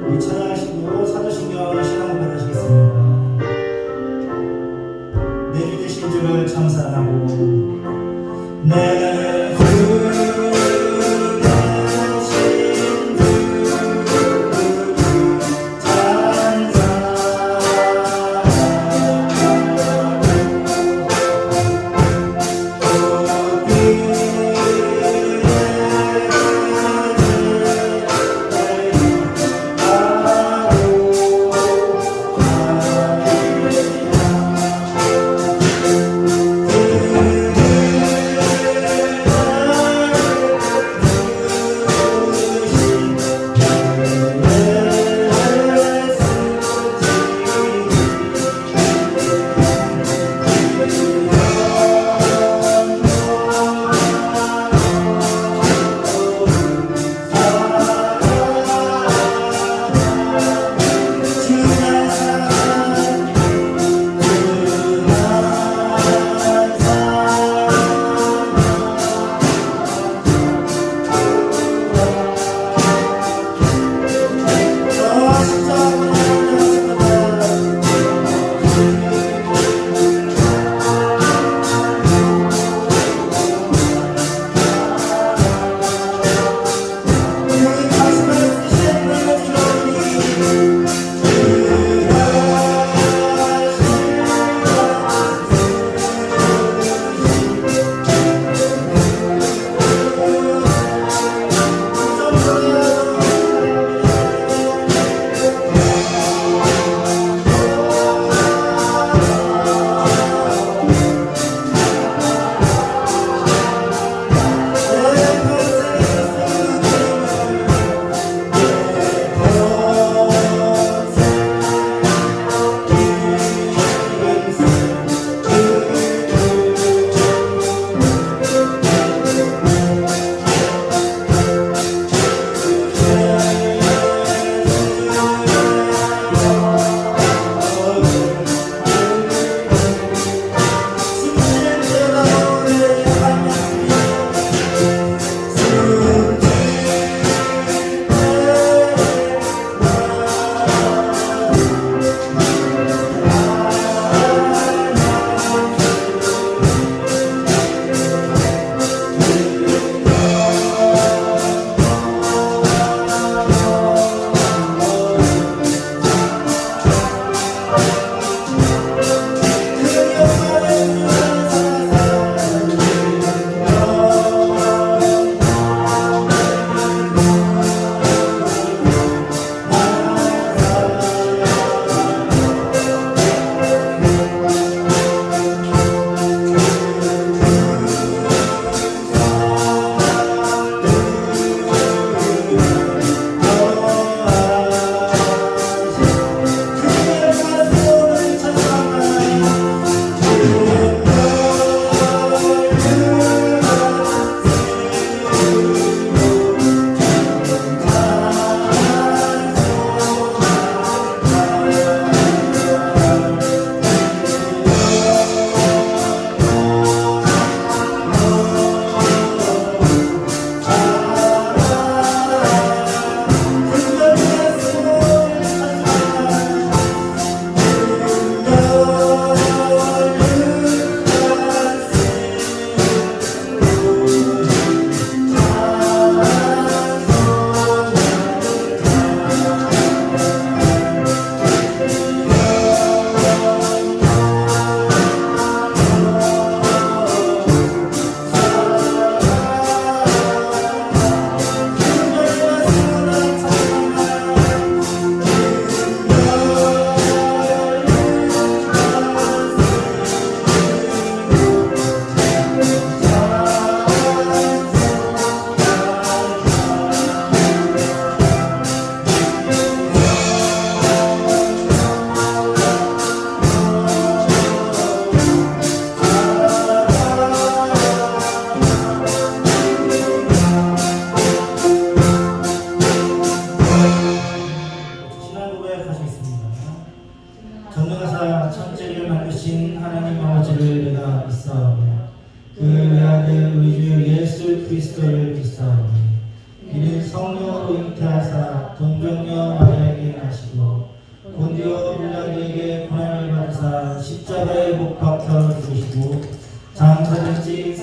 우리 찬양하시고 사도신경 시간 공부하시겠습니다. 내 주 되신 주를 참사하고 내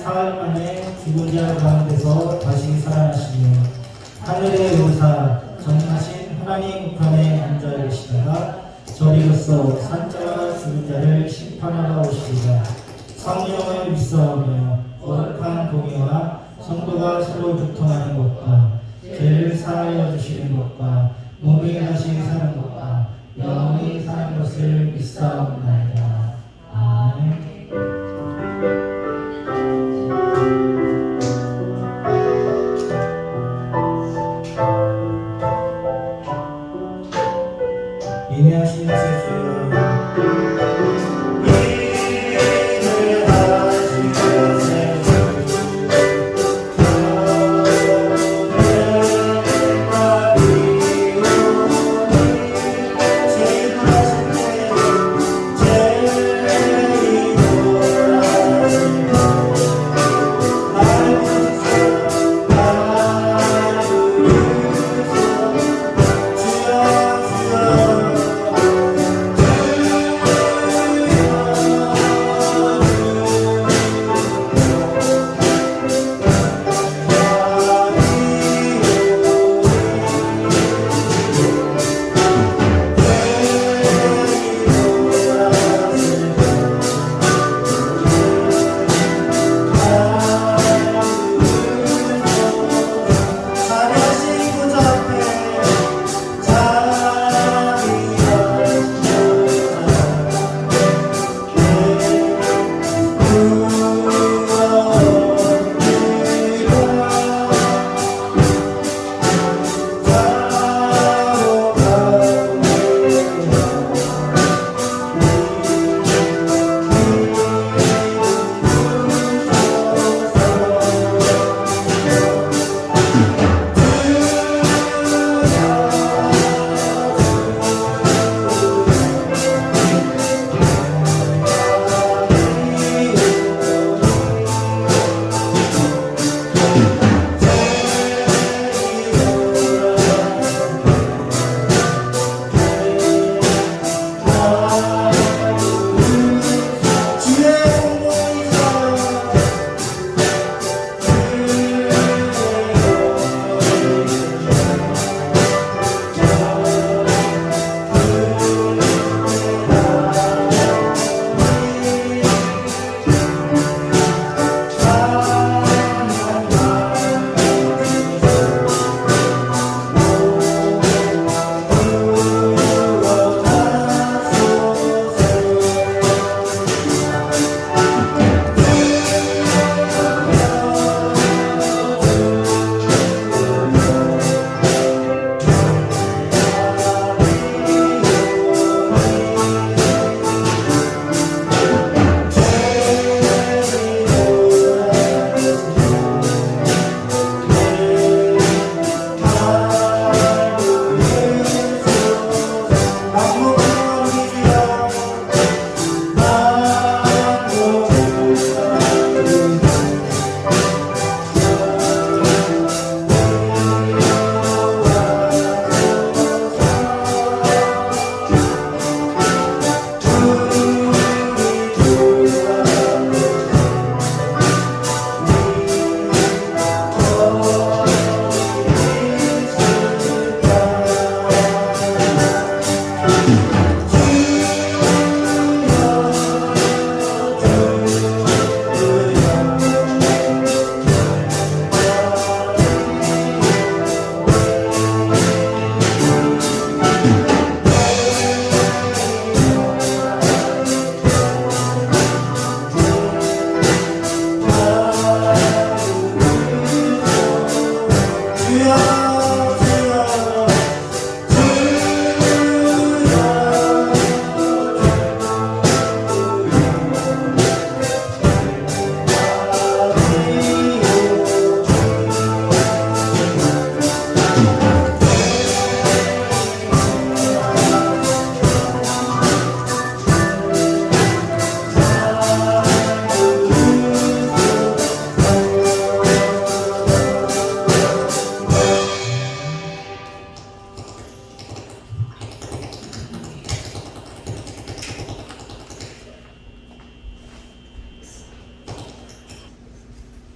사흘 만에 죽은 자 가운데서 다시 살아나시며 하늘의 의사 전능하신 하나님 우편에 앉아 계시다가 저리로서 산자와 죽은 자를 심판하러 오시리라. 성령을 믿사오며 거룩한 공의와 성도가 서로 교통하는 것과 죄를 사하여 주시는 것과 몸이 다시 사는 것과 영원히 사는 것을 믿사옵나이다. 아멘. 인내하신 주여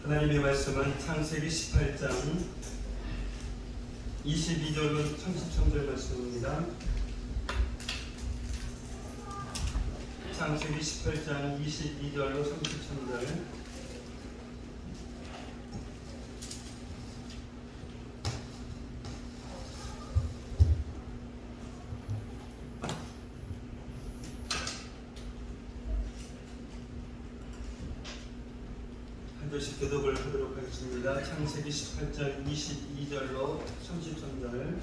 하나님의 말씀은 창세기 18장 22절로 33절 말씀입니다. 창세기 18장 22절로 33절. 한 절씩 교독을 하도록 하겠습니다. 창세기 18장 22절로 33절.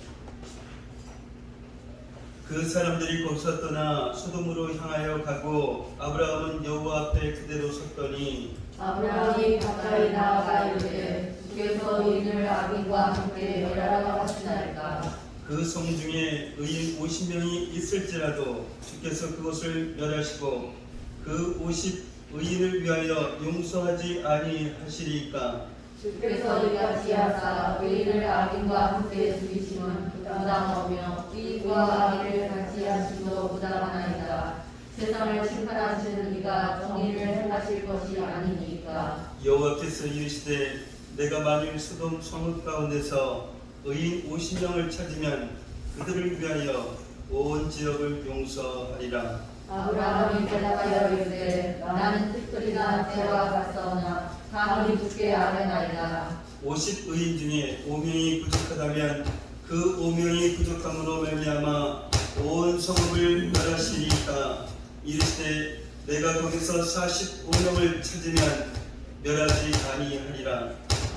그 사람들이 거기서 떠나 소돔으로 향하여 가고 아브라함은 여호와 앞에 그대로 섰더니 아브라함이 가까이 나아가 이르되 주께서 의인을 악인과 함께 멸하라고 하시나이까. 그 성 중에 의인 50명이 있을지라도 주께서 그것을 멸하시고 그 50 의인을 위하여 용서하지 아니하시리까. 주께서 이같이 하사 의인을 악인과 함께 죽이심은 부당하며 의인과 악인을 같이 하심도 부당하나이다. 세상을 심판하시는 이가 정의를 행하실 것이 아니니까. 여호와께서 이르시되 내가 만일 소돔 성읍 가운데서 의인 50명을 찾으면 그들을 위하여 온 지역을 용서하리라. 아브라함이 대답하여 이르되 나는 특별히나 때와 같사오나 감히 죽게 아뢰나이다. 50 의인 중에 5명이 부족하다면 그 5명이 부족함으로 말미암아 온 성읍을 멸하시리까. 이르시되 내가 거기서 45명을 찾으면 멸하지 아니하리라.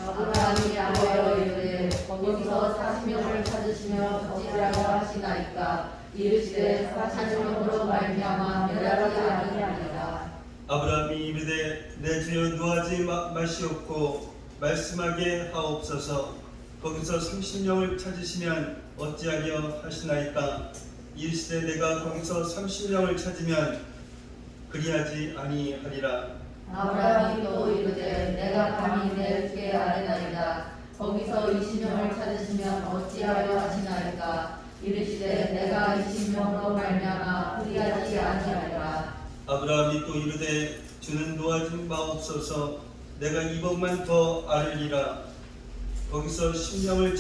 아브라함이 아뢰어 이르되 거기서 40명을 찾으시면 어찌하라고 하시나이까. 이르시되 40명으로 말미암아 멸하지 아니하리라. 아브라함이 이르되 내 주여 노하지 마시옵고 말씀하게 하옵소서. 거기서 30명을 찾으시면 어찌하려 하시나이까. 이르시되 내가 거기서 30명을 찾으면 그리하지 아니하리라. 아브라함이 또 이르되 내가 감히 내 주께 아뢰나이다. 거기서 20명을 찾으시면 어찌하려 하시나이까. 이르시되 내가 20명으로 말미암아 그리하지 아니하리라. 아브라함이 또 이르되 주는 노하지 마옵소서. 내가 이번만 더 아뢰리라. 거기서 10명을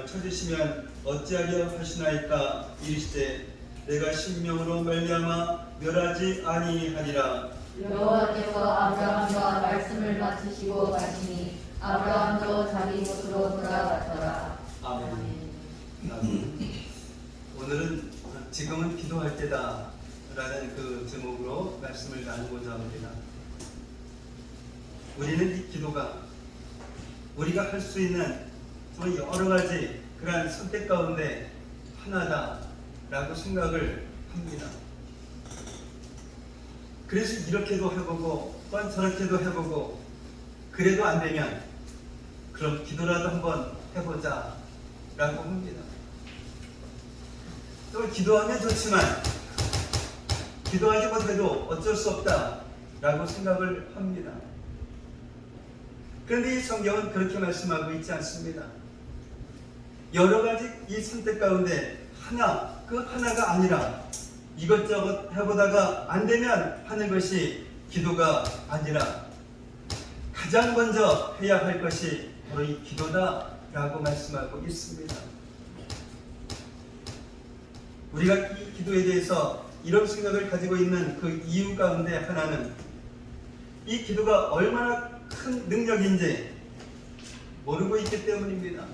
찾으시면 어찌하려 하시나이까. 이르시되 내가 10명으로 말미암아 멸하지 아니하리라. 여호와께서 아브라함과 말씀을 마치시고 가시니 아브라함도 자기 곳으로 돌아갔더라. 아멘. 아멘. 오늘은 지금은 기도할 때다 라는 그 제목으로 말씀을 나누고자 합니다. 우리는 이 기도가 우리가 할 수 있는 정말 여러 가지 그러한 선택 가운데 하나다 라고 생각을 합니다. 그래서 이렇게도 해보고 또한 저렇게도 해보고 그래도 안 되면 그럼 기도라도 한번 해보자 라고 합니다. 또 기도하면 좋지만 기도하지 못해도 어쩔 수 없다 라고 생각을 합니다. 그런데 이 성경은 그렇게 말씀하고 있지 않습니다. 여러 가지 이 선택 가운데 그 하나가 아니라 이것저것 해보다가 안 되면 하는 것이 기도가 아니라 가장 먼저 해야 할 것이 바로 이 기도다 라고 말씀하고 있습니다. 우리가 이 기도에 대해서 이런 생각을 가지고 있는 그 이유 가운데 하나는 이 기도가 얼마나 큰 능력인지 모르고 있기 때문입니다.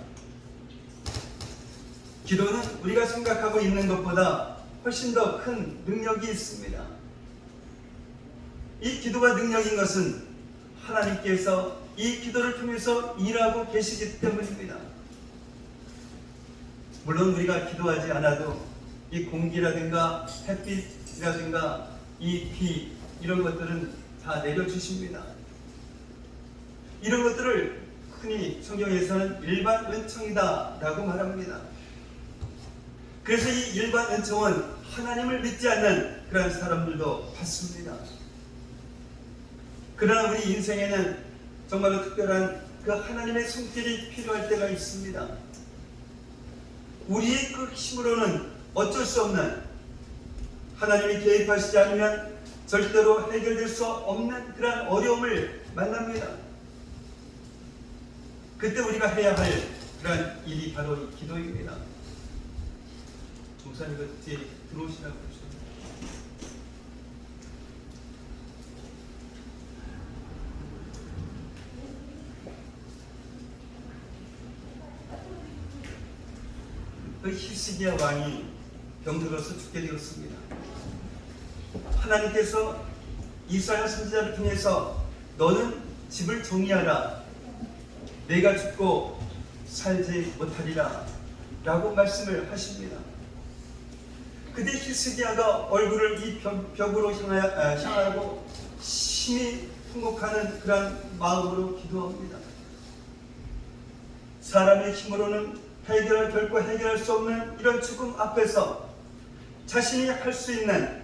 기도는 우리가 생각하고 있는 것보다 훨씬 더 큰 능력이 있습니다. 이 기도가 능력인 것은 하나님께서 이 기도를 통해서 일하고 계시기 때문입니다. 물론 우리가 기도하지 않아도 이 공기라든가 햇빛이라든가 이 비 이런 것들은 다 내려주십니다. 이런 것들을 흔히 성경에서는 일반 은총이다 라고 말합니다. 그래서 이 일반 은총은 하나님을 믿지 않는 그런 사람들도 받습니다. 그러나 우리 인생에는 정말로 특별한 그 하나님의 손길이 필요할 때가 있습니다. 우리의 그 힘으로는 어쩔 수 없는, 하나님이 개입하시지 않으면 절대로 해결될 수 없는 그런 어려움을 만납니다. 그때 우리가 해야 할 그런 일이 바로 이 기도입니다. 목사님 그 뒤에 들어오시라고 하셨습니다. 그 히스기야 왕이 병들어서 죽게 되었습니다. 하나님께서 이사야 선지자를 통해서 너는 집을 정리하라. 내가 죽고 살지 못하리라 라고 말씀을 하십니다. 그때 히스기야가 얼굴을 이 벽으로 향하고 심히 통곡하는 그런 마음으로 기도합니다. 사람의 힘으로는 결코 해결할 수 없는 이런 죽음 앞에서 자신이 할 수 있는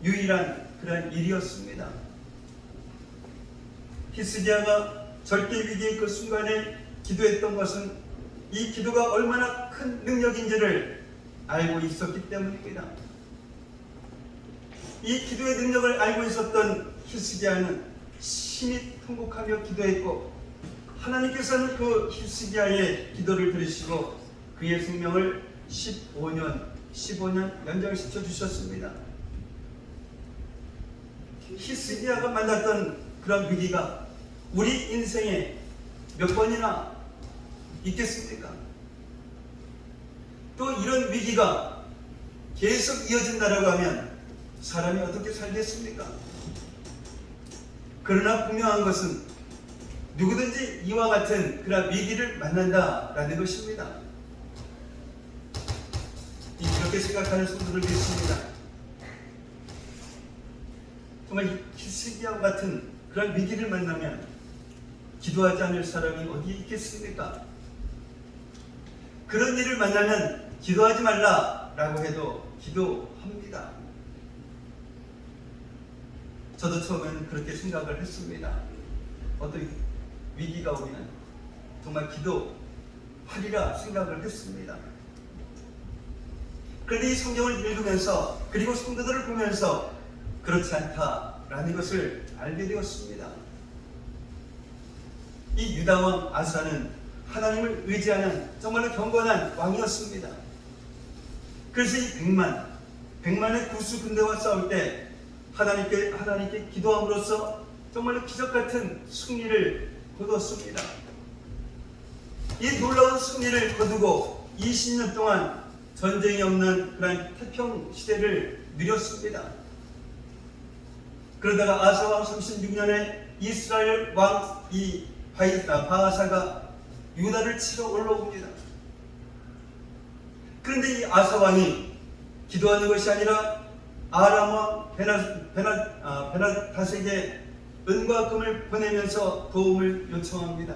유일한 그런 일이었습니다. 히스기야가 절대 위기의 그 순간에 기도했던 것은 이 기도가 얼마나 큰 능력인지를 알고 있었기 때문입니다. 이 기도의 능력을 알고 있었던 히스기야는 심히 통곡하며 기도했고, 하나님께서는 그 히스기야의 기도를 들으시고 그의 생명을 15년 연장시켜 주셨습니다. 히스기야가 만났던 그런 위기가 우리 인생에 몇 번이나 있겠습니까? 또 이런 위기가 계속 이어진다라고 하면 사람이 어떻게 살겠습니까? 그러나 분명한 것은 누구든지 이와 같은 그런 위기를 만난다라는 것입니다. 이렇게 생각하는 성도들 있습니다. 정말 히스기야와 같은 그런 위기를 만나면 기도하지 않을 사람이 어디에 있겠습니까? 그런 일을 만나면 기도하지 말라라고 해도 기도합니다. 저도 처음에는 그렇게 생각을 했습니다. 어떤 위기가 오면 정말 기도하리라 생각을 했습니다. 그런데 이 성경을 읽으면서 그리고 성도들을 보면서 그렇지 않다라는 것을 알게 되었습니다. 이 유다왕 아사는 하나님을 의지하는 정말로 경건한 왕이었습니다. 그래서 이 백만의 구수 군대와 싸울 때 하나님께 기도함으로써 정말로 기적같은 승리를 거두었습니다. 이 놀라운 승리를 거두고 20년 동안 전쟁이 없는 그런 태평 시대를 누렸습니다. 그러다가 아사왕 36년에 이스라엘 왕 바하사가 유다를 치러 올라옵니다. 그런데 이 아사왕이 기도하는 것이 아니라 아람왕 베나다스에게 은과 금을 보내면서 도움을 요청합니다.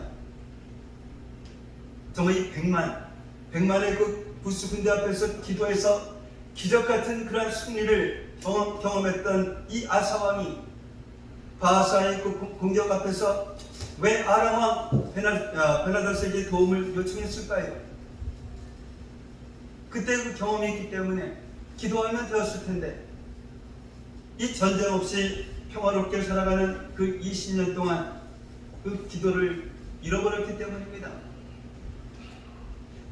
정말 이 백만의 그 부수 군대 앞에서 기도해서 기적같은 그런 승리를 경험했던 이 아사왕이 바하사의 그 공격 앞에서 왜 아람왕 베나다스에게 도움을 요청했을까요? 그때 그 경험이 있기 때문에 기도하면 되었을 텐데, 이 전쟁 없이 평화롭게 살아가는 그 20년 동안 그 기도를 잃어버렸기 때문입니다.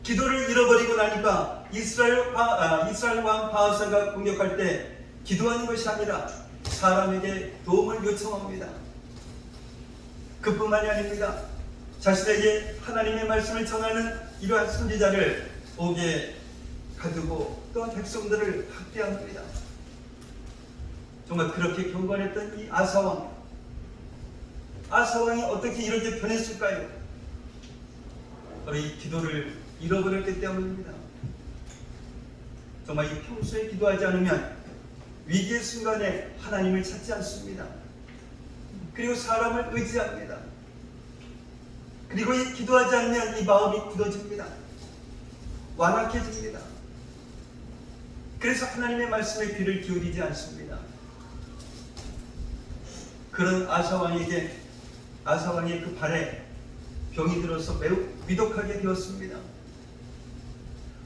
기도를 잃어버리고 나니까 이스라엘 왕 바하사가 공격할 때 기도하는 것이 아니라 사람에게 도움을 요청합니다. 그뿐만이 아닙니다. 자신에게 하나님의 말씀을 전하는 이러한 선지자를 옥에 가두고 또한 백성들을 학대합니다. 정말 그렇게 경건했던 이 아사왕이 어떻게 이렇게 변했을까요? 바로 이 기도를 잃어버렸기 때문입니다. 정말 이 평소에 기도하지 않으면 위기의 순간에 하나님을 찾지 않습니다. 그리고 사람을 의지합니다. 그리고 이 기도하지 않으면 이 마음이 굳어집니다. 완악해집니다. 그래서 하나님의 말씀에 귀를 기울이지 않습니다. 그런 아사왕의 그 발에 병이 들어서 매우 위독하게 되었습니다.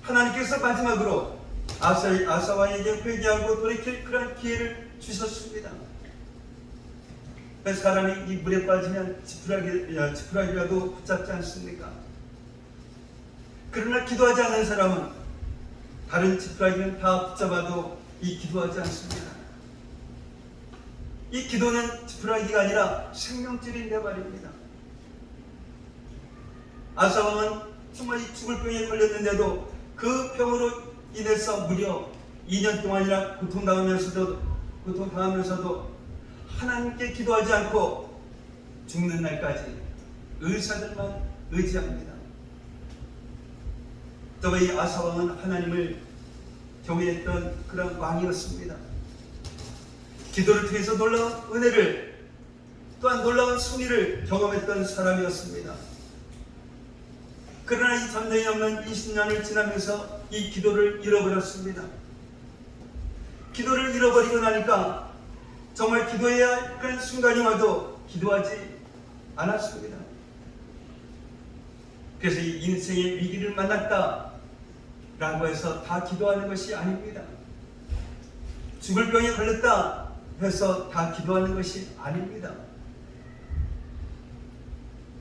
하나님께서 마지막으로 아사왕에게 회개하고 돌이킬 그런 기회를 주셨습니다. 사람이 이 물에 빠지면 지푸라기라도 붙잡지 않습니까? 그러나 기도하지 않는 사람은 다른 지푸라기는 다 붙잡아도 이 기도하지 않습니다. 이 기도는 지푸라기가 아니라 생명줄인데 말입니다. 아사왕은 정말 이 죽을 병에 걸렸는데도 그 병으로 인해서 무려 2년 동안이나 고통당하면서도 하나님께 기도하지 않고 죽는 날까지 의사들만 의지합니다. 또 이 아사왕은 하나님을 경외했던 그런 왕이었습니다. 기도를 통해서 놀라운 은혜를 또한 놀라운 승리를 경험했던 사람이었습니다. 그러나 이 전쟁이 없는 20년을 지나면서 이 기도를 잃어버렸습니다. 기도를 잃어버리고 나니까 정말 기도해야 할 그런 순간이 와도 기도하지 않았습니다. 그래서 이 인생의 위기를 만났다 라고 해서 다 기도하는 것이 아닙니다. 죽을 병에 걸렸다 해서 다 기도하는 것이 아닙니다.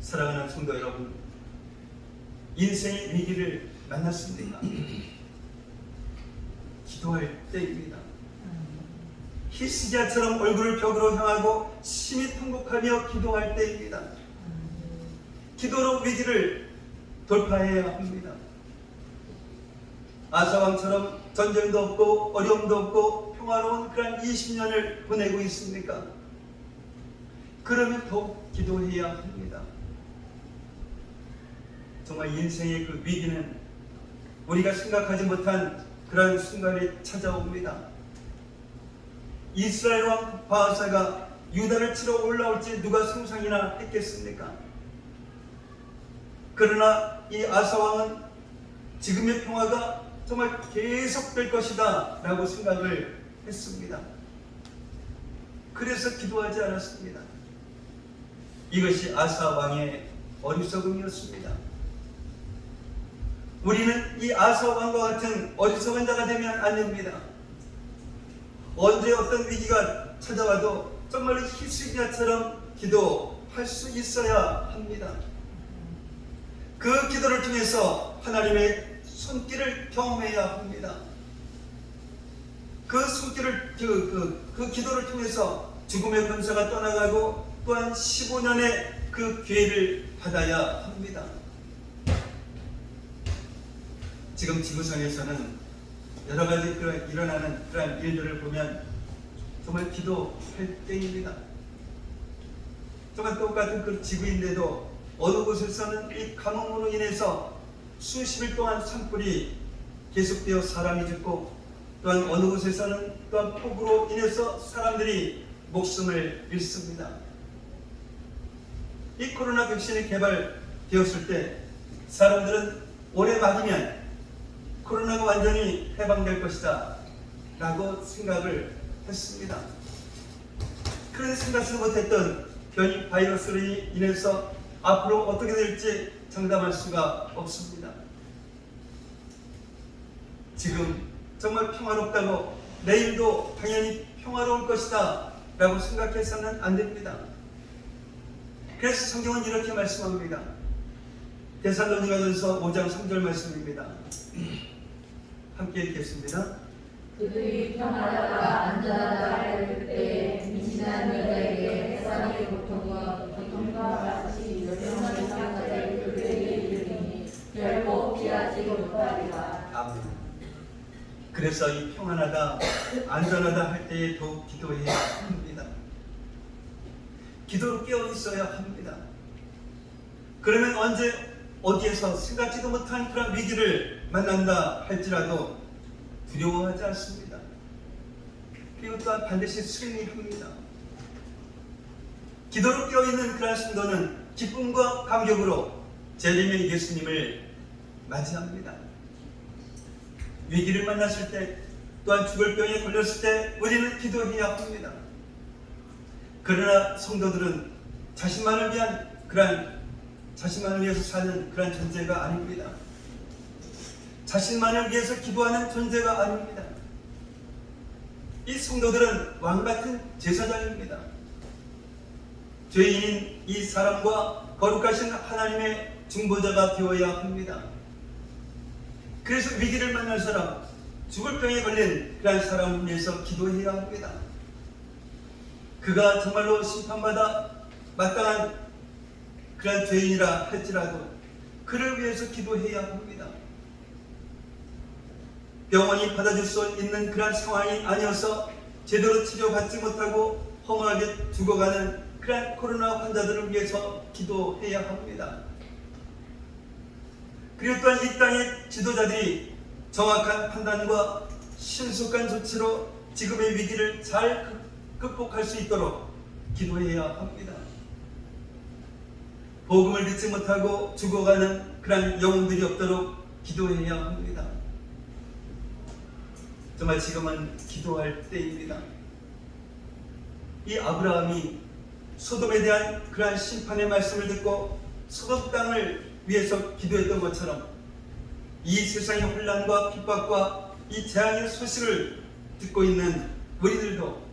사랑하는 성도 여러분, 인생의 위기를 만났습니까? 기도할 때입니다. 히스기야처럼 얼굴을 벽으로 향하고 심히 통곡하며 기도할 때입니다. 기도로 위기를 돌파해야 합니다. 아사왕처럼 전쟁도 없고 어려움도 없고 평화로운 그런 20년을 보내고 있습니까? 그러면 더욱 기도해야 합니다. 정말 인생의 그 위기는 우리가 생각하지 못한 그런 순간에 찾아옵니다. 이스라엘 왕 바하사가 유다를 치러 올라올지 누가 상상이나 했겠습니까? 그러나 이 아사 왕은 지금의 평화가 정말 계속될 것이다 라고 생각을 했습니다. 그래서 기도하지 않았습니다. 이것이 아사 왕의 어리석음이었습니다. 우리는 이 아사 왕과 같은 어리석은 자가 되면 안 됩니다. 언제 어떤 위기가 찾아와도 정말로 히스기야처럼 기도할 수 있어야 합니다. 그 기도를 통해서 하나님의 손길을 경험해야 합니다. 그 손길을 그 기도를 통해서 죽음의 권세가 떠나가고 또한 15년의 그 기회를 받아야 합니다. 지금 지구상에서는 여러 가지 일어나는 그런 일들을 보면 정말 기도할 때입니다. 정말 똑같은 그 지구인데도 어느 곳에서는 이 가뭄으로 인해서 수십일 동안 산불이 계속되어 사람이 죽고 또한 어느 곳에서는 또한 폭우로 인해서 사람들이 목숨을 잃습니다. 이 코로나 백신이 개발되었을 때 사람들은 올해 말이면 코로나가 완전히 해방될 것이다 라고 생각을 했습니다. 그런 생각을 못했던 변이 바이러스로 인해서 앞으로 어떻게 될지 장담할 수가 없습니다. 지금 정말 평화롭다고 내일도 당연히 평화로울 것이다 라고 생각해서는 안 됩니다. 그래서 성경은 이렇게 말씀합니다. 데살로니가전서 5장 3절 말씀입니다. 함께 읽겠습니다. 그들이 평안하다가 안전하다 할 그때 미신한 여자에게 세상의 고통과 같이 열정하게 상하되 그들에게 이르니 결코 피하지 못하리라. 아멘. 그래서 이 평안하다, 안전하다 할 때에 더욱 기도해야 합니다. 기도로 깨어 있어야 합니다. 그러면 언제 어디에서 생각지도 못한 그런 위기를 만난다 할지라도 두려워하지 않습니다. 그리고 또한 반드시 승리합니다. 기도로 깨어있는 그런 성도는 기쁨과 감격으로 재림의 예수님을 맞이합니다. 위기를 만났을 때 또한 죽을 병에 걸렸을 때 우리는 기도해야 합니다. 그러나 성도들은 자신만을 위해서 사는 그런 존재가 아닙니다. 자신만을 위해서 기도하는 존재가 아닙니다. 이 성도들은 왕같은 제사장입니다. 죄인인 이 사람과 거룩하신 하나님의 중보자가 되어야 합니다. 그래서 위기를 만난 사람, 죽을 병에 걸린 그런 사람을 위해서 기도해야 합니다. 그가 정말로 심판받아 마땅한 그런 죄인이라 할지라도 그를 위해서 기도해야 합니다. 병원이 받아줄 수 있는 그런 상황이 아니어서 제대로 치료받지 못하고 허무하게 죽어가는 그런 코로나 환자들을 위해서 기도해야 합니다. 그리고 또한 이 땅의 지도자들이 정확한 판단과 신속한 조치로 지금의 위기를 잘 극복할 수 있도록 기도해야 합니다. 복음을 듣지 못하고 죽어가는 그런 영혼들이 없도록 기도해야 합니다. 정말 지금은 기도할 때입니다. 이 아브라함이 소돔에 대한 그러한 심판의 말씀을 듣고 소돔 땅을 위해서 기도했던 것처럼 이 세상의 혼란과 핍박과 이 재앙의 소식을 듣고 있는 우리들도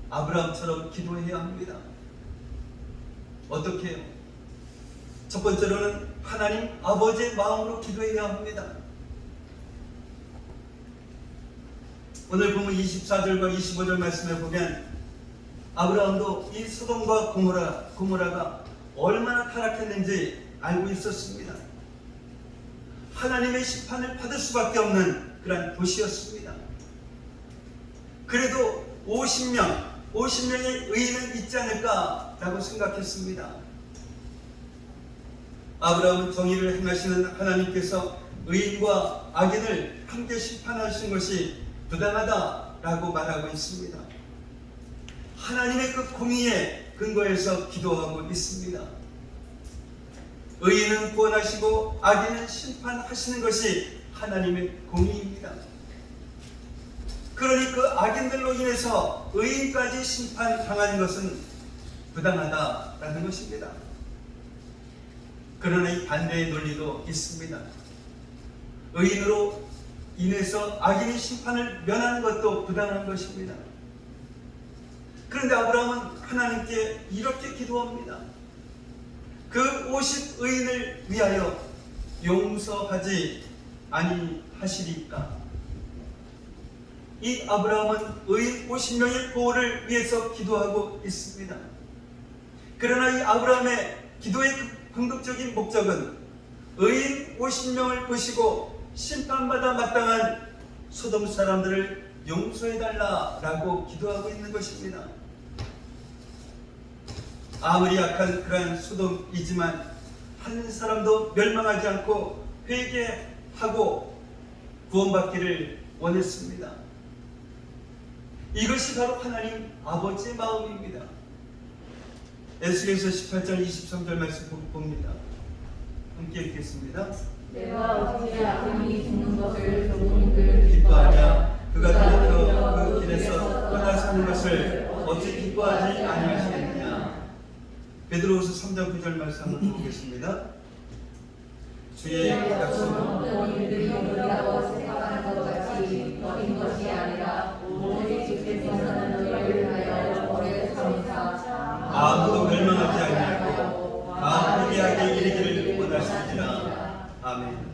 아브라함처럼 기도해야 합니다. 어떻게 해요? 첫 번째로는 하나님 아버지의 마음으로 기도해야 합니다. 오늘 보면 24절과 25절 말씀에 보면 아브라함도 이 소돔과 고모라가 얼마나 타락했는지 알고 있었습니다. 하나님의 심판을 받을 수밖에 없는 그런 도시였습니다. 그래도 50명의 의인은 있지 않을까라고 생각했습니다. 아브라함은 정의를 행하시는 하나님께서 의인과 악인을 함께 심판하신 것이 부당하다라고 말하고 있습니다. 하나님의 그 공의에 근거해서 기도하고 있습니다. 의인은 구원하시고 악인은 심판하시는 것이 하나님의 공의입니다. 그러니 그 악인들로 인해서 의인까지 심판당하는 것은 부당하다라는 것입니다. 그러나 이 반대의 논리도 있습니다. 의인으로 인해서 악인의 심판을 면하는 것도 부당한 것입니다. 그런데 아브라함은 하나님께 이렇게 기도합니다. 그 50의인을 위하여 용서하지 아니하시리까. 이 아브라함은 의인 50명의 보호를 위해서 기도하고 있습니다. 그러나 이 아브라함의 기도의 궁극적인 목적은 의인 50명을 보시고 심판받아 마땅한 소돔 사람들을 용서해달라라고 기도하고 있는 것입니다. 아무리 약한 그러한 소돔이지만 한 사람도 멸망하지 않고 회개하고 구원받기를 원했습니다. 이것이 바로 하나님 아버지의 마음입니다. 에스겔서 18장 23절 말씀 봅니다. 함께 읽겠습니다. 내가 어떻게 악인이 죽는 것을 조금들 기뻐하냐? 그가 돌이켜 그 길에서 떠나 사는 것을 어찌 기뻐하지 아니하시겠느냐? 베드로후서 3장 9절 말씀 한번 보겠습니다. 주의 약속은 어떤 일들이 너희라고 생각하는 것 같이 너인 것이 아니라 오직 주께서는 너희를 위하여 오래 참으사 아무도 멸망하지 아니하고 다 회개하게 이르기를 원하시니라. 아멘.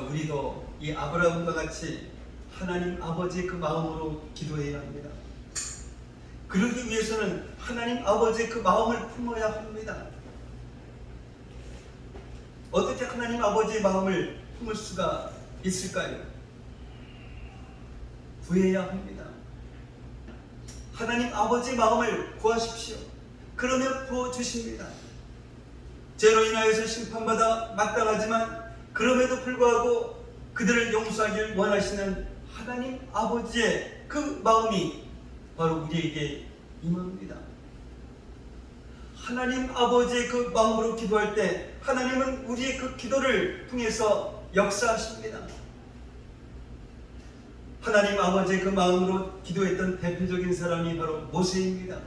우리도 이 아브라함과 같이 하나님 아버지의 그 마음으로 기도해야 합니다. 그러기 위해서는 하나님 아버지의 그 마음을 품어야 합니다. 어떻게 하나님 아버지의 마음을 품을 수가 있을까요? 구해야 합니다. 하나님 아버지의 마음을 구하십시오. 그러면 부어주십니다. 죄로 인하여서 심판받아 마땅하지만 그럼에도 불구하고 그들을 용서하길 원하시는 하나님 아버지의 그 마음이 바로 우리에게 임합니다. 하나님 아버지의 그 마음으로 기도할 때 하나님은 우리의 그 기도를 통해서 역사하십니다. 하나님 아버지의 그 마음으로 기도했던 대표적인 사람이 바로 모세입니다.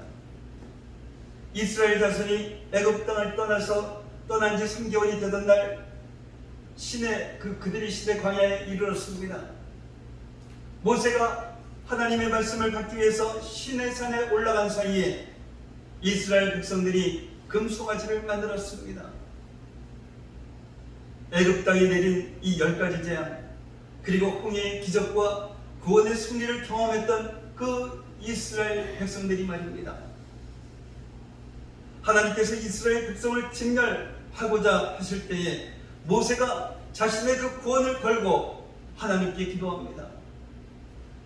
이스라엘 자손이 애굽 땅을 떠난 지 3개월이 되던 날 그들이 시내 광야에 이르렀습니다. 모세가 하나님의 말씀을 받기 위해서 시내산에 올라간 사이에 이스라엘 백성들이 금송아지를 만들었습니다. 애굽 땅에 내린 이 10가지 재앙, 그리고 홍해의 기적과 구원의 승리를 경험했던 그 이스라엘 백성들이 말입니다. 하나님께서 이스라엘 백성을 진멸하고자 하실 때에 모세가 자신의 그 구원을 걸고 하나님께 기도합니다.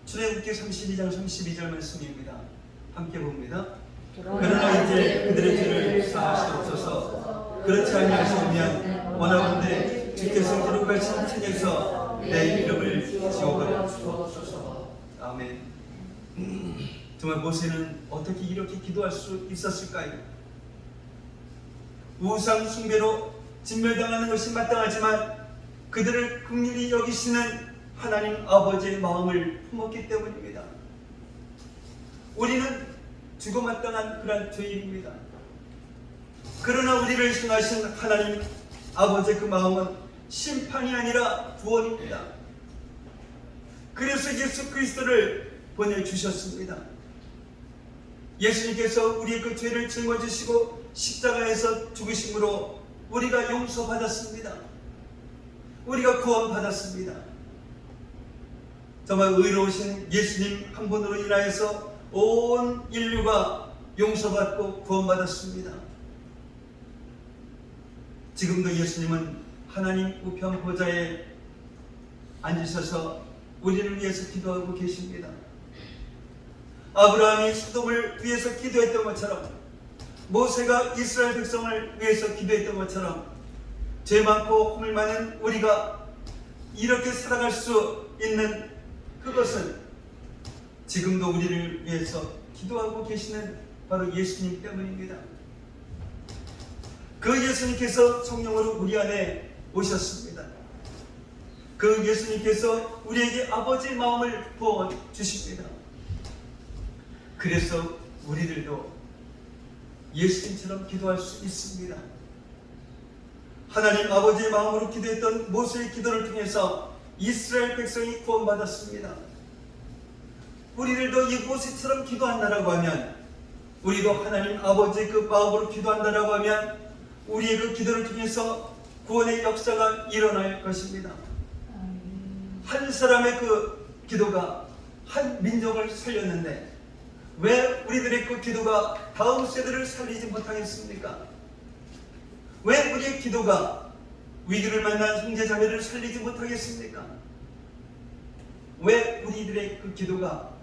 출애굽기 32장 32절 말씀입니다. 함께 봅니다. 그러나 이제 그들의 죄를 사하시옵소서. 그렇지 아니하시면 원하건대 주께서 기록하신 책에서 내 이름을 지워버려 주옵소서. 아멘. 정말 모세는 어떻게 이렇게 기도할 수 있었을까요? 우상 숭배로 진멸당하는 것이 마땅하지만 그들을 긍휼히 여기시는 하나님 아버지의 마음을 품었기 때문입니다. 우리는 죽어마땅한 그런 죄인입니다. 그러나 우리를 향하신 하나님 아버지의 그 마음은 심판이 아니라 구원입니다. 그래서 예수 그리스도를 보내주셨습니다. 예수님께서 우리의 그 죄를 짊어지시고 십자가에서 죽으심으로 우리가 용서받았습니다. 우리가 구원받았습니다. 정말 의로우신 예수님 한 분으로 인하여서 온 인류가 용서받고 구원받았습니다. 지금도 예수님은 하나님 우편 보좌에 앉으셔서 우리를 위해서 기도하고 계십니다. 아브라함이 소돔을 위해서 기도했던 것처럼, 모세가 이스라엘 백성을 위해서 기도했던 것처럼, 죄 많고 허물 많은 우리가 이렇게 살아갈 수 있는 그것은 지금도 우리를 위해서 기도하고 계시는 바로 예수님 때문입니다. 그 예수님께서 성령으로 우리 안에 오셨습니다. 그 예수님께서 우리에게 아버지의 마음을 부어 주십니다. 그래서 우리들도 예수님처럼 기도할 수 있습니다. 하나님 아버지의 마음으로 기도했던 모세의 기도를 통해서 이스라엘 백성이 구원받았습니다. 우리들도 이 모세처럼 기도한다라고 하면, 우리도 하나님 아버지의 그 마음으로 기도한다라고 하면 우리의 그 기도를 통해서 구원의 역사가 일어날 것입니다. 한 사람의 그 기도가 한 민족을 살렸는데 왜 우리들의 그 기도가 다음 세대를 살리지 못하겠습니까? 왜 우리의 기도가 위기를 만난 형제자매를 살리지 못하겠습니까? 왜 우리들의 그 기도가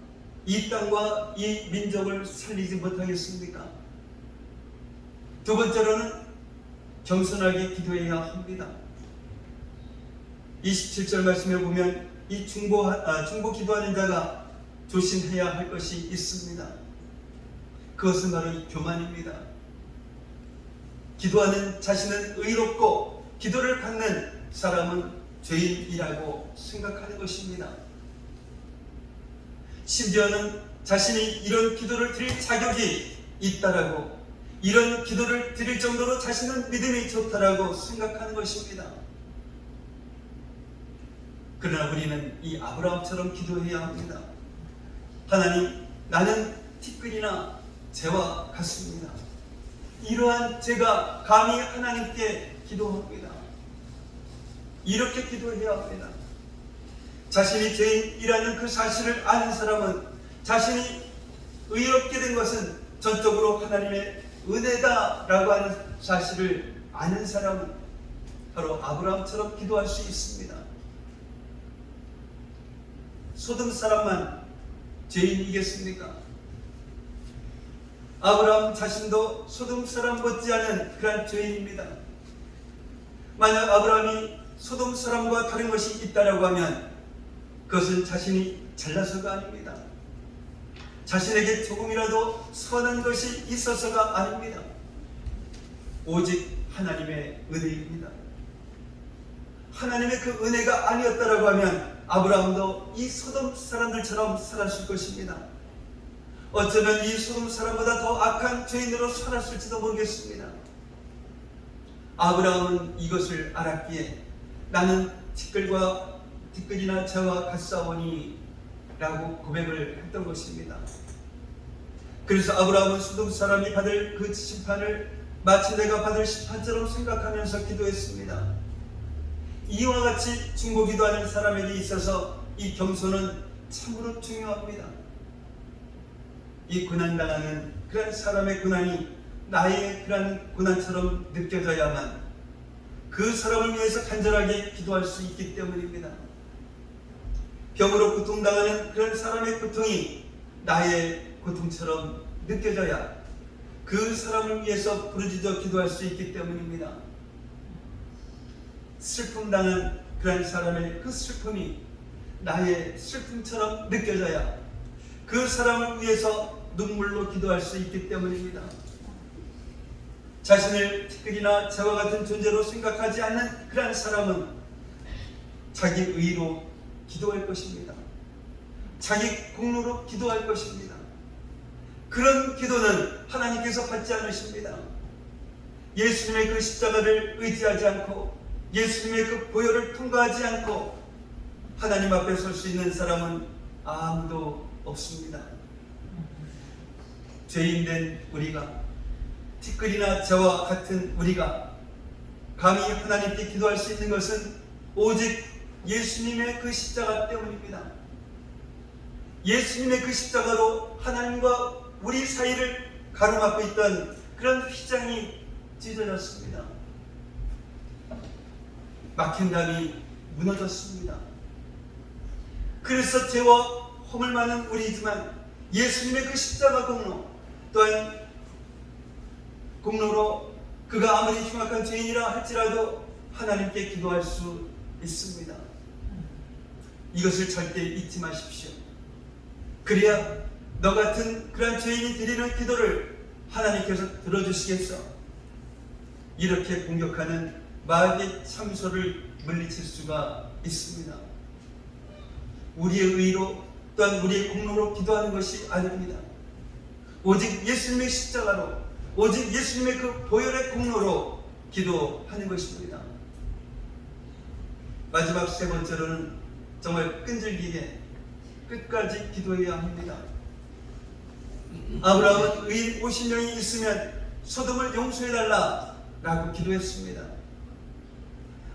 이 땅과 이 민족을 살리지 못하겠습니까? 두 번째로는 겸손하게 기도해야 합니다. 27절 말씀에 보면 이 중보 기도하는 자가 조심해야 할 것이 있습니다. 그것은 바로 이 교만입니다. 기도하는 자신은 의롭고 기도를 받는 사람은 죄인이라고 생각하는 것입니다. 심지어는 자신이 이런 기도를 드릴 자격이 있다라고, 이런 기도를 드릴 정도로 자신은 믿음이 좋다라고 생각하는 것입니다. 그러나 우리는 이 아브라함처럼 기도해야 합니다. 하나님, 나는 티끌이나 재와 같습니다. 이러한 제가 감히 하나님께 기도합니다. 이렇게 기도해야 합니다. 자신이 죄인이라는 그 사실을 아는 사람은, 자신이 의롭게 된 것은 전적으로 하나님의 은혜다라고 하는 사실을 아는 사람은 바로 아브라함처럼 기도할 수 있습니다. 소돔 사람만 죄인이겠습니까? 아브라함 자신도 소돔 사람 못지않은 그런 죄인입니다. 만약 아브라함이 소돔 사람과 다른 것이 있다라고 하면 그것은 자신이 잘나서가 아닙니다. 자신에게 조금이라도 선한 것이 있어서가 아닙니다. 오직 하나님의 은혜입니다. 하나님의 그 은혜가 아니었다라고 하면 아브라함도 이 소돔 사람들처럼 살았을 것입니다. 어쩌면 이 소돔 사람보다 더 악한 죄인으로 살았을지도 모르겠습니다. 아브라함은 이것을 알았기에 나는 티끌이나 재와 같사오니 라고 고백을 했던 것입니다. 그래서 아브라함은 소돔 사람이 받을 그 심판을 마치 내가 받을 심판처럼 생각하면서 기도했습니다. 이와 같이 중보기도하는 사람에게 있어서 이 겸손은 참으로 중요합니다. 이 고난당하는 그런 사람의 고난이 나의 그런 고난처럼 느껴져야만 그 사람을 위해서 간절하게 기도할 수 있기 때문입니다. 병으로 고통당하는 그런 사람의 고통이 나의 고통처럼 느껴져야 그 사람을 위해서 부르짖어 기도할 수 있기 때문입니다. 슬픔 당한 그런 사람의 그 슬픔이 나의 슬픔처럼 느껴져야 그 사람을 위해서 눈물로 기도할 수 있기 때문입니다. 자신을 티끌이나 저와 같은 존재로 생각하지 않는 그런 사람은 자기 의로 기도할 것입니다. 자기 공로로 기도할 것입니다. 그런 기도는 하나님께서 받지 않으십니다. 예수님의 그 십자가를 의지하지 않고 예수님의 그 보혈을 통과하지 않고 하나님 앞에 설 수 있는 사람은 아무도 없습니다. 죄인된 우리가, 티끌이나 저와 같은 우리가 감히 하나님께 기도할 수 있는 것은 오직 예수님의 그 십자가 때문입니다. 예수님의 그 십자가로 하나님과 우리 사이를 가로막고 있던 그런 휘장이 찢어졌습니다. 막힌 담이 무너졌습니다. 그래서 죄와 허물 많은 우리지만 예수님의 그 십자가 공로 또한 공로로 그가 아무리 흉악한 죄인이라 할지라도 하나님께 기도할 수 있습니다. 이것을 절대 잊지 마십시오. 그래야 너 같은 그런 죄인이 드리는 기도를 하나님께서 들어주시겠어. 이렇게 공격하는 마귀의 참소를 물리칠 수가 있습니다. 우리의 의로 또한 우리의 공로로 기도하는 것이 아닙니다. 오직 예수님의 십자가로, 오직 예수님의 그 보혈의 공로로 기도하는 것입니다. 마지막 세 번째로는 정말 끈질기게 끝까지 기도해야 합니다. 아브라함은 의인 50명이 있으면 소돔을 용서해달라 라고 기도했습니다.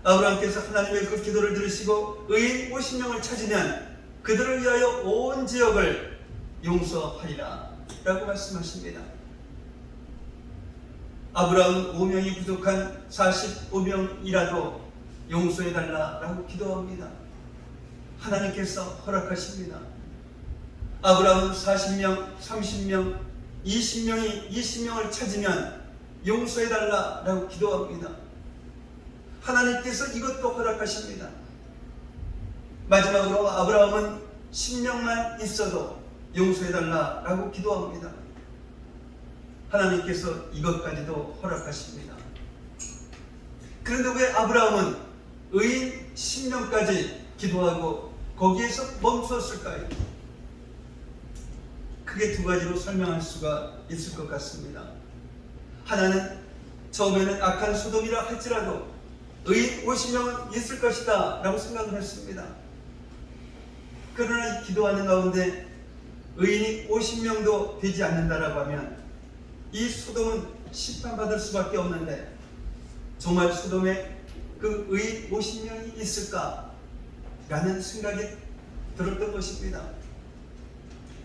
아브라함께서 하나님의 그 기도를 들으시고 의인 50명을 찾으면 그들을 위하여 온 지역을 용서하리라 라고 말씀하십니다. 아브라함은 5명이 부족한 45명이라도 용서해달라 라고 기도합니다. 하나님께서 허락하십니다. 아브라함은 40명, 30명, 20명이 20명을 찾으면 용서해달라 라고 기도합니다. 하나님께서 이것도 허락하십니다. 마지막으로 아브라함은 10명만 있어도 용서해달라 라고 기도합니다. 하나님께서 이것까지도 허락하십니다. 그런데 왜 아브라함은 의인 10명까지 기도하고 거기에서 멈췄을까요? 크게 두 가지로 설명할 수가 있을 것 같습니다. 하나는 처음에는 악한 소돔이라 할지라도 의인 50명은 있을 것이다 라고 생각을 했습니다. 그러나 기도하는 가운데 의인이 50명도 되지 않는다라고 하면 이 소돔은 심판받을 수밖에 없는데 정말 소돔에 그 의인 50명이 있을까? 라는 생각이 들었던 것입니다.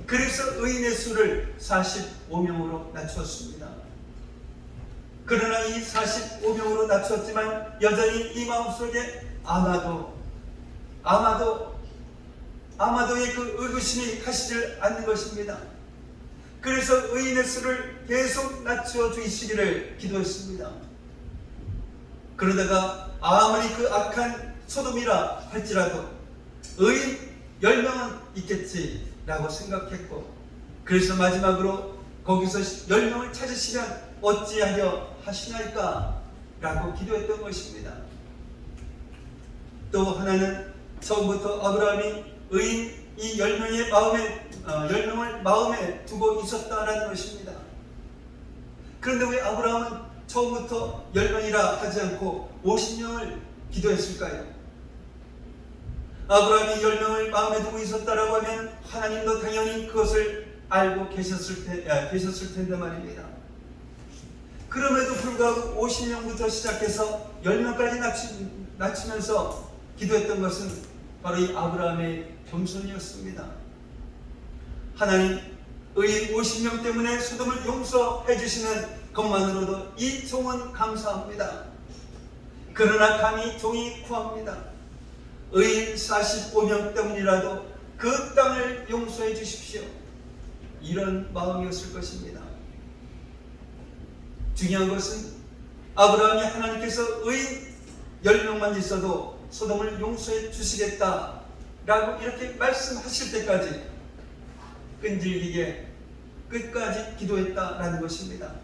그래서 의인의 수를 45명으로 낮추었습니다. 그러나 이 45명으로 낮추었지만 여전히 이 마음속에 아마도의 그 의구심이 가시질 않는 것입니다. 그래서 의인의 수를 계속 낮추어 주시기를 기도했습니다. 그러다가 아무리 그 악한 소돔이라 할지라도 의인 10명은 있겠지라고 생각했고, 그래서 마지막으로 거기서 10명을 찾으시면 어찌하려 하시나이까 라고 기도했던 것입니다. 또 하나는 처음부터 아브라함이 의인 이 10명을 마음에 두고 있었다라는 것입니다. 그런데 왜 아브라함은 처음부터 10명이라 하지 않고 50명을 기도했을까요? 아브라함이 10명을 마음에 두고 있었다라고 하면 하나님도 당연히 그것을 알고 계셨을 텐데 말입니다. 그럼에도 불구하고 50명부터 시작해서 10명까지 낮추면서 기도했던 것은 바로 이 아브라함의 겸손이었습니다. 하나님 의인 50명 때문에 소돔을 용서해 주시는 것만으로도 이 종은 감사합니다. 그러나 감히 종이 구합니다. 의인 45명 때문이라도 그 땅을 용서해 주십시오. 이런 마음이었을 것입니다. 중요한 것은 아브라함이 하나님께서 의인 10명만 있어도 소돔을 용서해 주시겠다라고 이렇게 말씀하실 때까지 끈질기게 끝까지 기도했다라는 것입니다.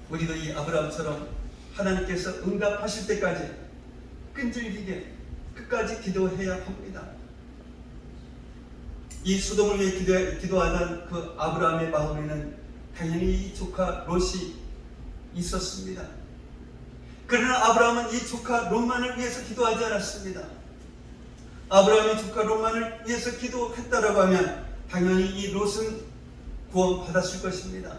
우리도 이 아브라함처럼 하나님께서 응답하실 때까지 끈질기게 끝까지 기도해야 합니다. 이 소돔을 위해 기도하던 그 아브라함의 마음에는 당연히 이 조카 롯이 있었습니다. 그러나 아브라함은 이 조카 롯만을 위해서 기도하지 않았습니다. 아브라함이 조카 롯만을 위해서 기도했다라고 하면 당연히 이 롯은 구원받았을 것입니다.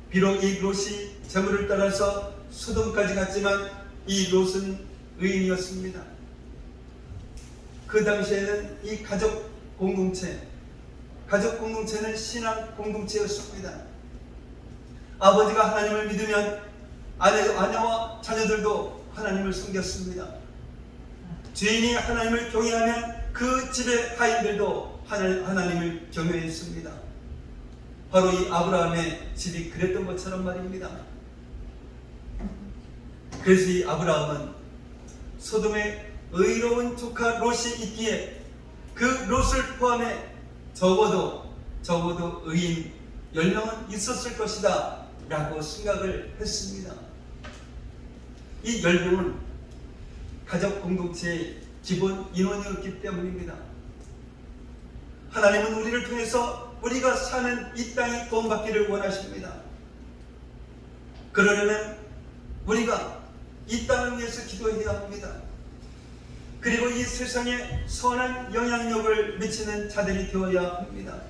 비록 이 롯이 재물을 따라서 소돔까지 갔지만 이 롯은 의인이었습니다. 그 당시에는 이 가족 공동체는 신앙 공동체였습니다. 아버지가 하나님을 믿으면 아내와 자녀들도 하나님을 섬겼습니다. 죄인이 하나님을 경외하면 그 집의 하인들도 하나님을 경외했습니다. 바로 이 아브라함의 집이 그랬던 것처럼 말입니다. 그래서 이 아브라함은 소돔의 의로운 조카 롯이 있기에 그 롯을 포함해 적어도 의인 10명은 있었을 것이다 라고 생각을 했습니다. 이 10명은 가족 공동체의 기본 인원이었기 때문입니다. 하나님은 우리를 통해서 우리가 사는 이 땅이 구원받기를 원하십니다. 그러려면 우리가 이 땅을 위해서 기도해야 합니다. 그리고 이 세상에 선한 영향력을 미치는 자들이 되어야 합니다.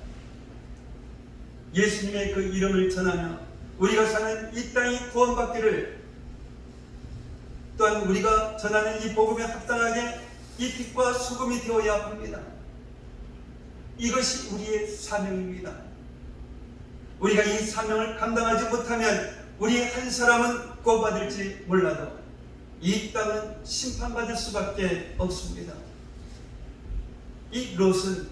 예수님의 그 이름을 전하며 우리가 사는 이 땅이 구원받기를, 또한 우리가 전하는 이 복음에 합당하게 이 빛과 소금이 되어야 합니다. 이것이 우리의 사명입니다. 우리가 이 사명을 감당하지 못하면 우리 한 사람은 구원받을지 몰라도 이 땅은 심판받을 수밖에 없습니다. 이 롯은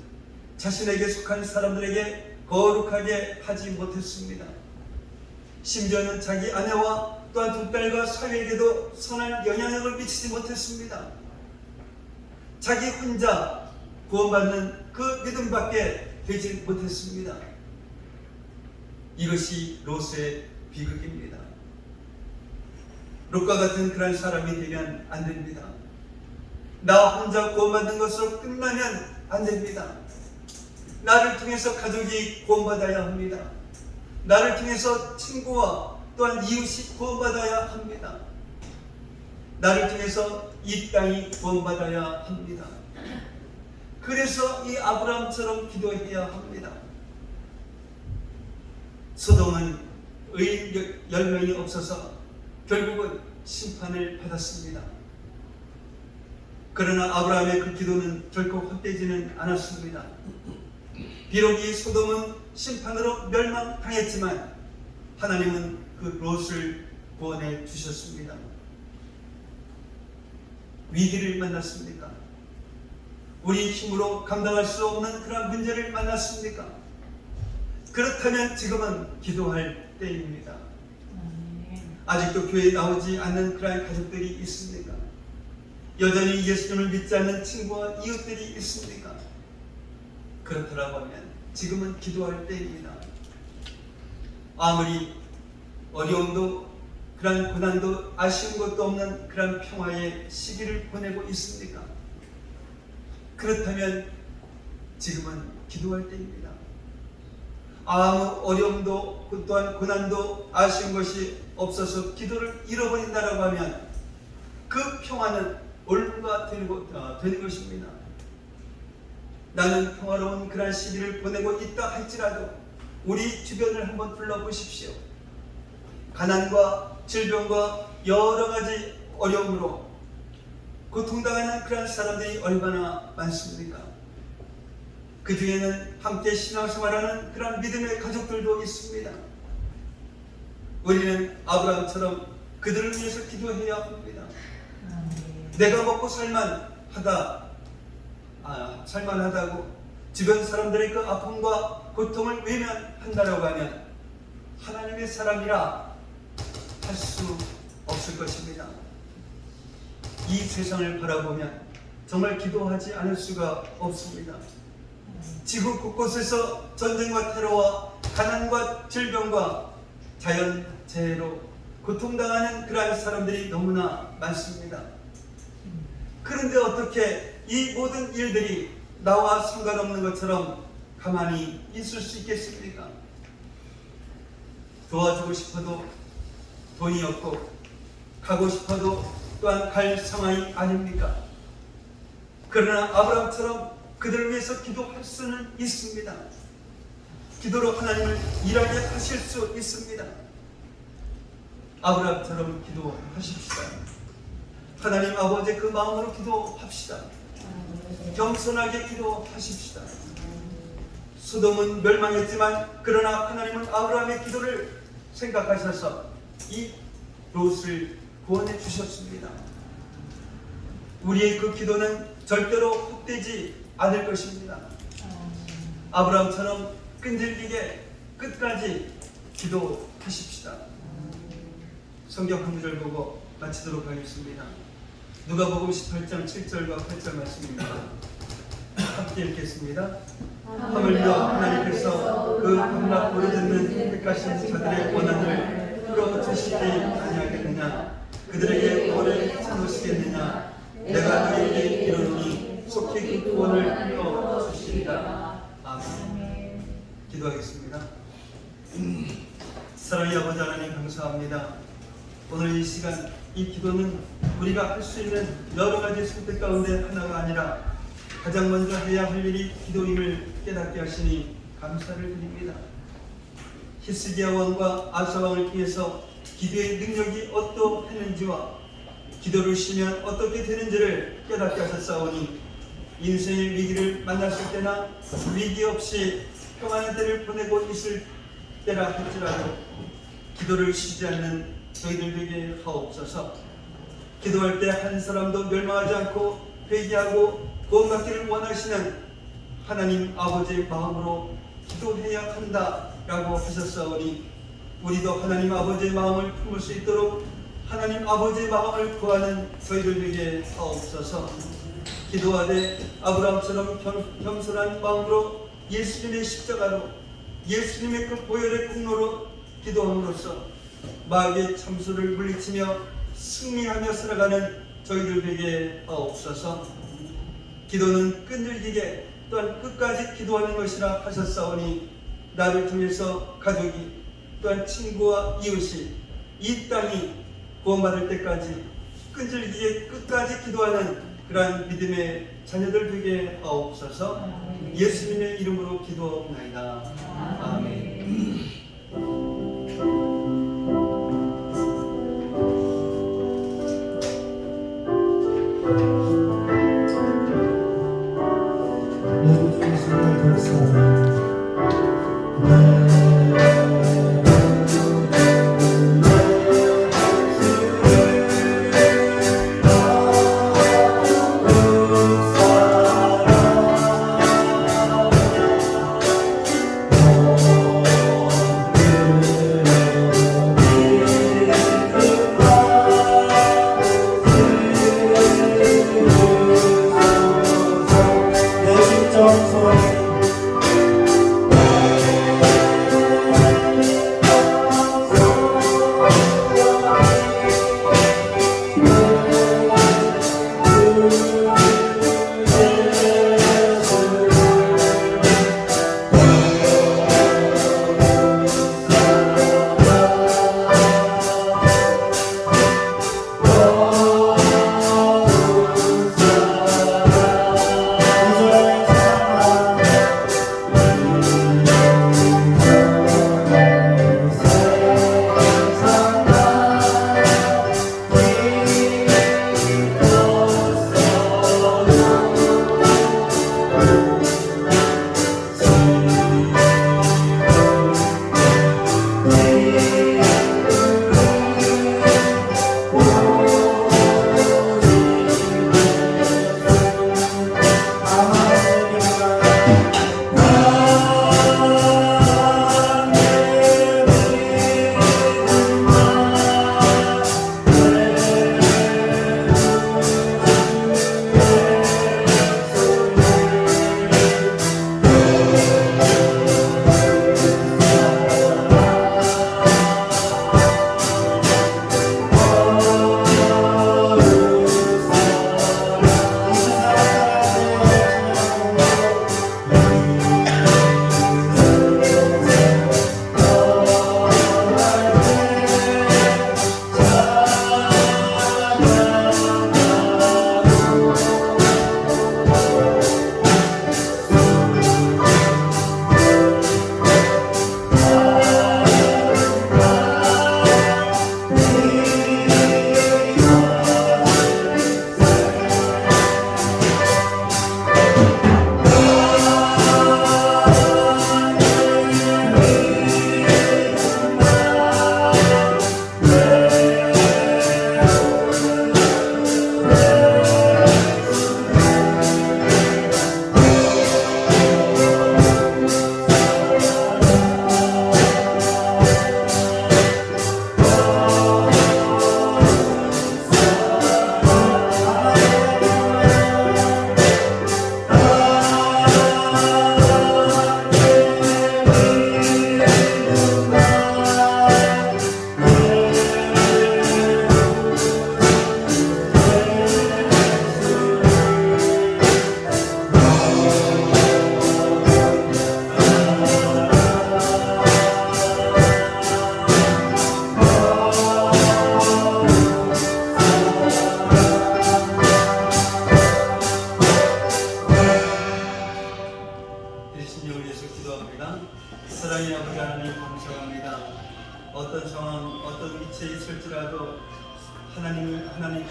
자신에게 속한 사람들에게 거룩하게 하지 못했습니다. 심지어는 자기 아내와 또한 두 딸과 사위에게도 선한 영향력을 미치지 못했습니다. 자기 혼자 구원받는 그 믿음밖에 되지 못했습니다. 이것이 롯의 비극입니다. 롯과 같은 그런 사람이 되면 안 됩니다. 나 혼자 구원받는 것으로 끝나면 안 됩니다. 나를 통해서 가족이 구원받아야 합니다. 나를 통해서 친구와 또한 이웃이 구원받아야 합니다. 나를 통해서 이 땅이 구원받아야 합니다. 그래서 이 아브라함처럼 기도해야 합니다. 소돔은 의인 10명이 없어서 결국은 심판을 받았습니다. 그러나 아브라함의 그 기도는 결코 헛되지는 않았습니다. 비록 이 소돔은 심판으로 멸망당했지만 하나님은 그 롯을 구원해 주셨습니다. 위기를 만났습니까? 우리 힘으로 감당할 수 없는 그런 문제를 만났습니까? 그렇다면 지금은 기도할 때입니다. 아직도 교회에 나오지 않는 그런 가족들이 있습니까? 여전히 예수님을 믿지 않는 친구와 이웃들이 있습니까? 그렇더라고 하면 지금은 기도할 때입니다. 아무리 어려움도 그런 고난도 아쉬운 것도 없는 그런 평화의 시기를 보내고 있습니까? 그렇다면 지금은 기도할 때입니다. 아무 어려움도 또한 고난도 아쉬운 것이 없어서 기도를 잃어버린다라고 하면 그 평화는 얼마가 되는 것입니다. 나는 평화로운 그런 시기를 보내고 있다 할지라도 우리 주변을 한번 둘러보십시오. 가난과 질병과 여러 가지 어려움으로 고통당하는 그런 사람들이 얼마나 많습니까? 그 중에는 함께 신앙생활하는 그런 믿음의 가족들도 있습니다. 우리는 아브라함처럼 그들을 위해서 기도해야 합니다. 내가 먹고 살만하다고 주변 사람들의 그 아픔과 고통을 외면한다라고 하면 하나님의 사람이라 할 수 없을 것입니다. 이 세상을 바라보면 정말 기도하지 않을 수가 없습니다. 지구 곳곳에서 전쟁과 테러와 가난과 질병과 자연재해로 고통당하는 그러한 사람들이 너무나 많습니다. 그런데 어떻게 이 모든 일들이 나와 상관없는 것처럼 가만히 있을 수 있겠습니까? 도와주고 싶어도 돈이 없고 가고 싶어도 또한 갈 상황이 아닙니까? 그러나 아브라함처럼 그들을 위해서 기도할 수는 있습니다. 기도로 하나님을 일하게 하실 수 있습니다. 아브라함처럼 기도하십시다. 하나님 아버지 그 마음으로 기도합시다. 겸손하게 기도하십시다. 소돔은 멸망했지만 그러나 하나님은 아브라함의 기도를 생각하셔서 이 롯을 구원해 주셨습니다. 우리의 그 기도는 절대로 헛되지 않을 것입니다. 아브라함처럼 끈질기게 끝까지 기도하십시다. 성경 한 구절 보고 마치도록 하겠습니다. 누가복음 18장 7절과 8절 말씀입니다. 함께 읽겠습니다. 하물며 하나님께서 그 밤낮 오래듣는 택하신 자들의 원한을 풀어주시지 아니하겠느냐? 그들에게 구원을 찾으시겠느냐? 내가 너희에게 이르노니 속히 그 구원을 풀어주시리라. 아멘. 기도하겠습니다. 사랑의 아버지 하나님 감사합니다. 오늘 이 시간 이 기도는 우리가 할 수 있는 여러 가지 선택 가운데 하나가 아니라 가장 먼저 해야 할 일이 기도임을 깨닫게 하시니 감사를 드립니다. 히스기야 왕과 아사 왕을 통해서 기도의 능력이 어떠했는지와 기도를 쉬면 어떻게 되는지를 깨닫게 하셨사오니 인생의 위기를 만났을 때나 위기 없이 평안한 때를 보내고 있을 때라 할지라도 기도를 쉬지 않는 저희들 되게 하옵소서. 기도할 때 한 사람도 멸망하지 않고 회개하고 구원받기를 원하시는 하나님 아버지의 마음으로 기도해야 한다라고 하셨사오니 우리도 하나님 아버지의 마음을 품을 수 있도록 하나님 아버지의 마음을 구하는 저희들 되게 하옵소서. 기도하되 아브라함처럼 겸손한 마음으로 예수님의 십자가로 예수님의 그 보혈의 공로로 기도함으로써 마귀의 참수를 물리치며 승리하며 살아가는 저희들 되게 하옵소서. 기도는 끈질기게 또한 끝까지 기도하는 것이라 하셨사오니 나를 통해서 가족이 또한 친구와 이웃이 이 땅이 구원받을 때까지 끈질기게 끝까지 기도하는 그러한 믿음의 자녀들 되게 하옵소서. 예수님의 이름으로 기도하옵나이다. 아멘. 내 심정 소리 예수님을 위해서 기도합니다. 사랑의 아버지 하나님 감사합니다. 어떤 상황, 어떤 위치에 있을지라도 하나님을 향한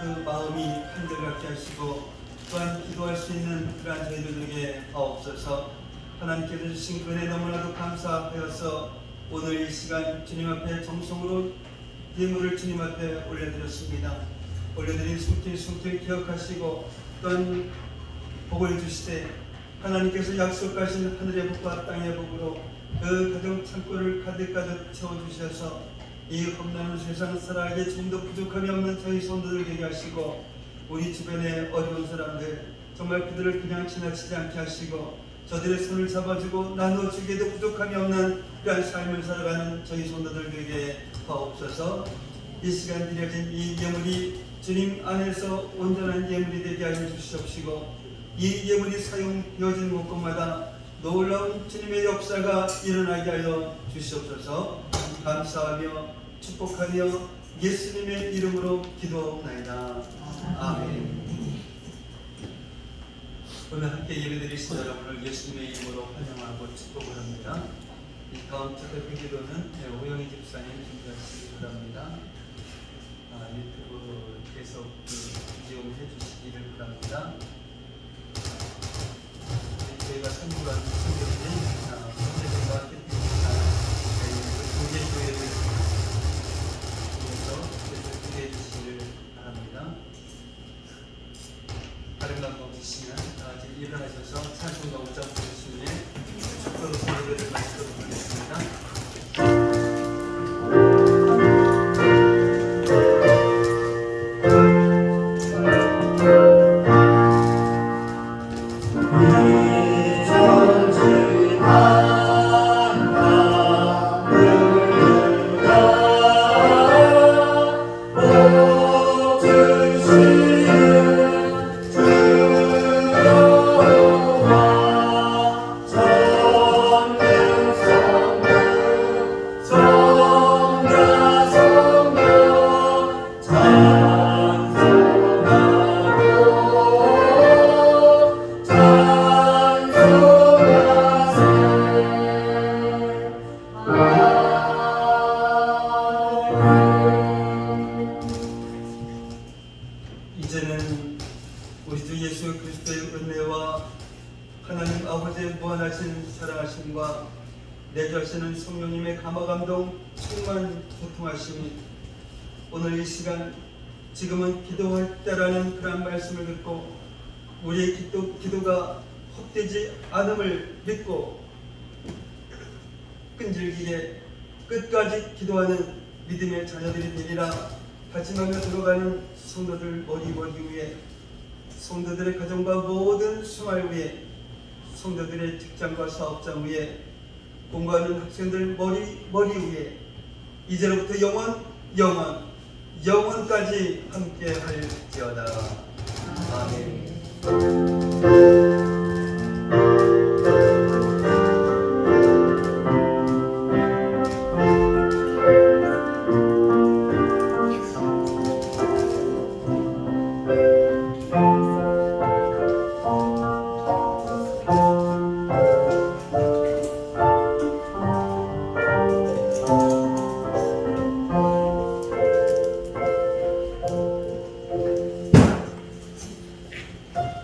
그 마음이 한결같게 하시고 또한 기도할 수 있는 그러한 저희들에게 하옵소서. 하나님께서 주신 은혜 너무나도 감사하여서 오늘 이 시간 주님 앞에 정성으로 예물을 주님 앞에 올려드렸습니다. 올려드린 숨길 기억하시고 또한 복을 주시되 하나님께서 약속하신 하늘의 복과 땅의 복으로 그 가정 창고를 가득가득 채워주셔서 이 험난한 세상 살아가기에 좀 더 부족함이 없는 저희 성도들 되게 하시고 우리 주변의 어려운 사람들 정말 그들을 그냥 지나치지 않게 하시고 저들의 손을 잡아주고 나눠주기에도 부족함이 없는 그러한 삶을 살아가는 저희 성도들 되게 하옵소서. 이 시간 드려진 이 예물이 주님 안에서 온전한 예물이 되게 하여 주시옵시고 이 예물이 사용되어지는 곳곳마다 놀라운 주님의 역사가 일어나게 하여 주시옵소서. 감사하며 축복하며 예수님의 이름으로 기도하옵나이다. 아멘. 오늘 함께 예배드리신 여러분을 예수님의 이름으로 환영하고 축복을 합니다. 이 다음 첫 대표 기도는 오영희 집사님 준비하시기 바랍니다. 유튜브 계속 이용해 주시기를 바랍니다. 저희가 선물한 성경인 선생님과 캠핑이나 공개교회를 통해서 계속 기대해 주시기를 바랍니다. 다른 방법 없으시면 다 같이 일어나셔서 찬송가 5장 부르시면 축도로 예배를 마치도록 하겠습니다. 이제는 우리 주 예수 그리스도의 은혜와 하나님 아버지의 무한하신 사랑하심과 내주하시는 성령님의 감화감동 충만 교통하심이 오늘 이 시간 지금은 기도할 때라는 그런 말씀을 듣고 우리의 기도가 헛되지 않음을 믿고 끈질기게 끝까지 기도하는 믿음의 자녀들이 되리라 다짐하며 들어가는 성도들 머리 위에 성도들의 가정과 모든 생활 위에 성도들의 직장과 사업장 위에 공부하는 학생들 머리 위에 이제로부터 영원까지 함께 할지어다. 아멘.